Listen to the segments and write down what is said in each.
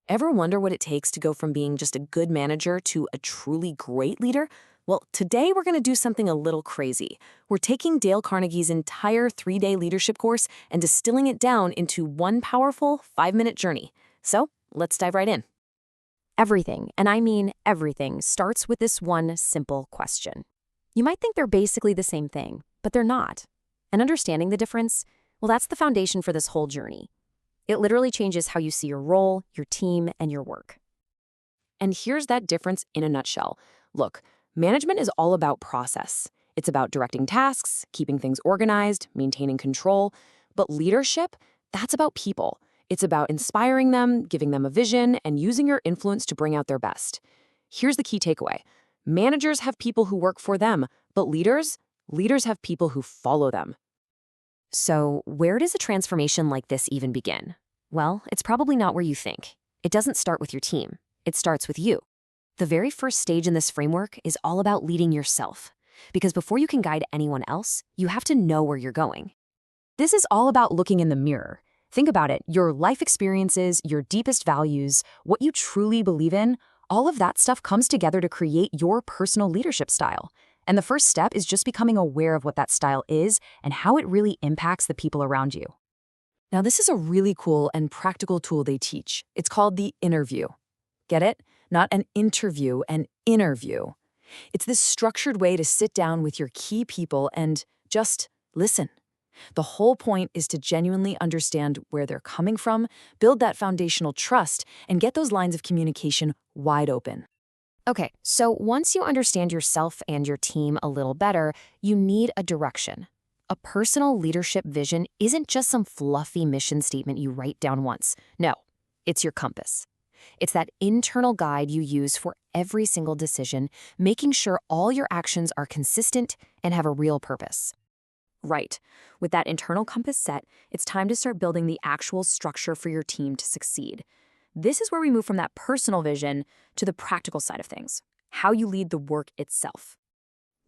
Ever wonder what it takes to go from being just a good manager to a truly great leader? Well, today we're going to do something a little crazy. We're taking Dale Carnegie's entire 3-day leadership course and distilling it down into one powerful 5-minute journey. So let's dive right in. Everything, and I mean everything, starts with this one simple question. You might think they're basically the same thing, but they're not. And understanding the difference, well, that's the foundation for this whole journey. It literally changes how you see your role, your team, and your work. And here's that difference in a nutshell. Look, management is all about process. It's about directing tasks, keeping things organized, maintaining control. But leadership, that's about people. It's about inspiring them, giving them a vision, and using your influence to bring out their best. Here's the key takeaway. Managers have people who work for them, but leaders have people who follow them. So, where does a transformation like this even begin? Well, it's probably not where you think. It doesn't start with your team. It starts with you. The very first stage in this framework is all about leading yourself. Because before you can guide anyone else, you have to know where you're going. This is all about looking in the mirror. Think about it. Your life experiences, your deepest values, what you truly believe in, all of that stuff comes together to create your personal leadership style. And the first step is just becoming aware of what that style is and how it really impacts the people around you. Now, this is a really cool and practical tool they teach. It's called the interview. Get it? Not an interview, an interview. It's this structured way to sit down with your key people and just listen. The whole point is to genuinely understand where they're coming from, build that foundational trust, and get those lines of communication wide open. Okay, so once you understand yourself and your team a little better, you need a direction. A personal leadership vision isn't just some fluffy mission statement you write down once. No, it's your compass. It's that internal guide you use for every single decision, making sure all your actions are consistent and have a real purpose. Right. With that internal compass set, it's time to start building the actual structure for your team to succeed. This is where we move from that personal vision to the practical side of things, how you lead the work itself.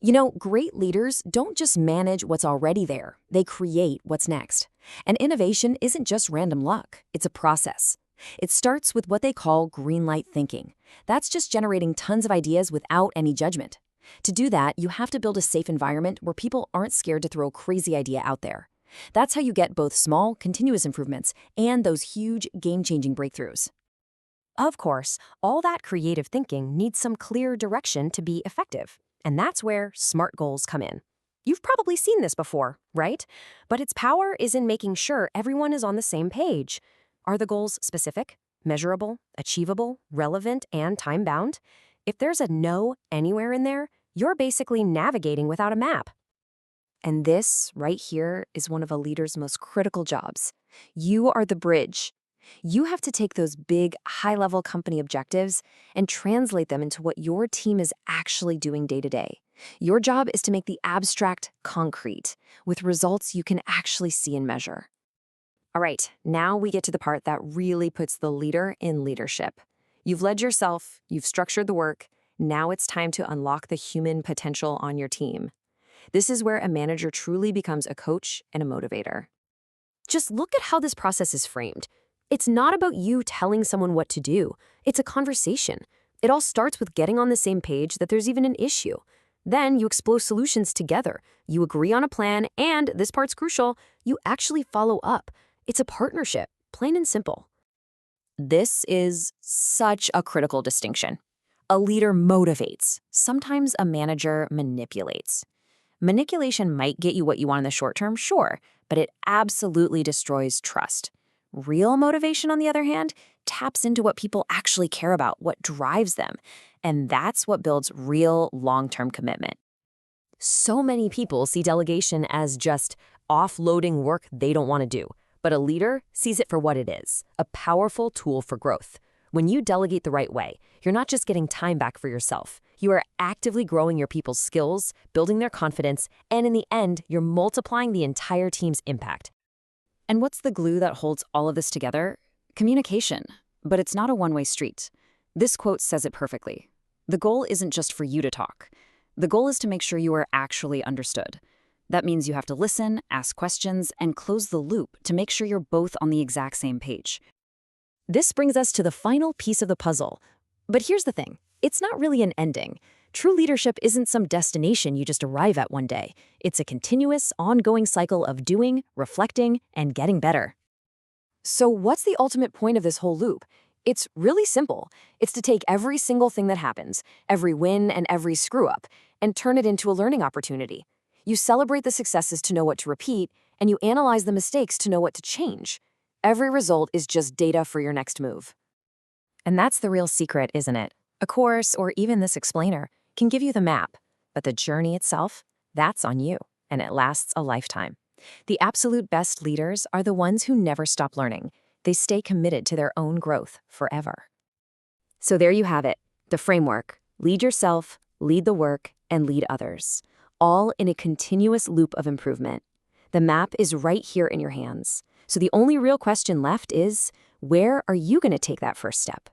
You know, great leaders don't just manage what's already there, they create what's next. And innovation isn't just random luck, it's a process. It starts with what they call green light thinking. That's just generating tons of ideas without any judgment. To do that, you have to build a safe environment where people aren't scared to throw a crazy idea out there. That's how you get both small, continuous improvements and those huge, game-changing breakthroughs. Of course, all that creative thinking needs some clear direction to be effective. And that's where SMART goals come in. You've probably seen this before, right? But its power is in making sure everyone is on the same page. Are the goals specific, measurable, achievable, relevant, and time-bound? If there's a no anywhere in there, you're basically navigating without a map. And this, right here, is one of a leader's most critical jobs. You are the bridge. You have to take those big, high-level company objectives and translate them into what your team is actually doing day to day. Your job is to make the abstract concrete, with results you can actually see and measure. All right, now we get to the part that really puts the leader in leadership. You've led yourself, you've structured the work, now it's time to unlock the human potential on your team. This is where a manager truly becomes a coach and a motivator. Just look at how this process is framed. It's not about you telling someone what to do. It's a conversation. It all starts with getting on the same page that there's even an issue. Then you explore solutions together. You agree on a plan, and this part's crucial, you actually follow up. It's a partnership, plain and simple. This is such a critical distinction. A leader motivates. Sometimes a manager manipulates. Manipulation might get you what you want in the short term, sure, but it absolutely destroys trust. Real motivation, on the other hand, taps into what people actually care about, what drives them, and that's what builds real long-term commitment. So many people see delegation as just offloading work they don't want to do, but a leader sees it for what it is, a powerful tool for growth. When you delegate the right way, you're not just getting time back for yourself. You are actively growing your people's skills, building their confidence, and in the end, you're multiplying the entire team's impact. And what's the glue that holds all of this together? Communication. But it's not a one-way street. This quote says it perfectly. The goal isn't just for you to talk. The goal is to make sure you are actually understood. That means you have to listen, ask questions, and close the loop to make sure you're both on the exact same page. This brings us to the final piece of the puzzle. But here's the thing. It's not really an ending. True leadership isn't some destination you just arrive at one day. It's a continuous, ongoing cycle of doing, reflecting, and getting better. So what's the ultimate point of this whole loop? It's really simple. It's to take every single thing that happens, every win and every screw-up, and turn it into a learning opportunity. You celebrate the successes to know what to repeat, and you analyze the mistakes to know what to change. Every result is just data for your next move. And that's the real secret, isn't it? A course, or even this explainer, can give you the map, but the journey itself, that's on you, and it lasts a lifetime. The absolute best leaders are the ones who never stop learning. They stay committed to their own growth forever. So there you have it, the framework. Lead yourself, lead the work, and lead others, all in a continuous loop of improvement. The map is right here in your hands. So the only real question left is, where are you going to take that first step?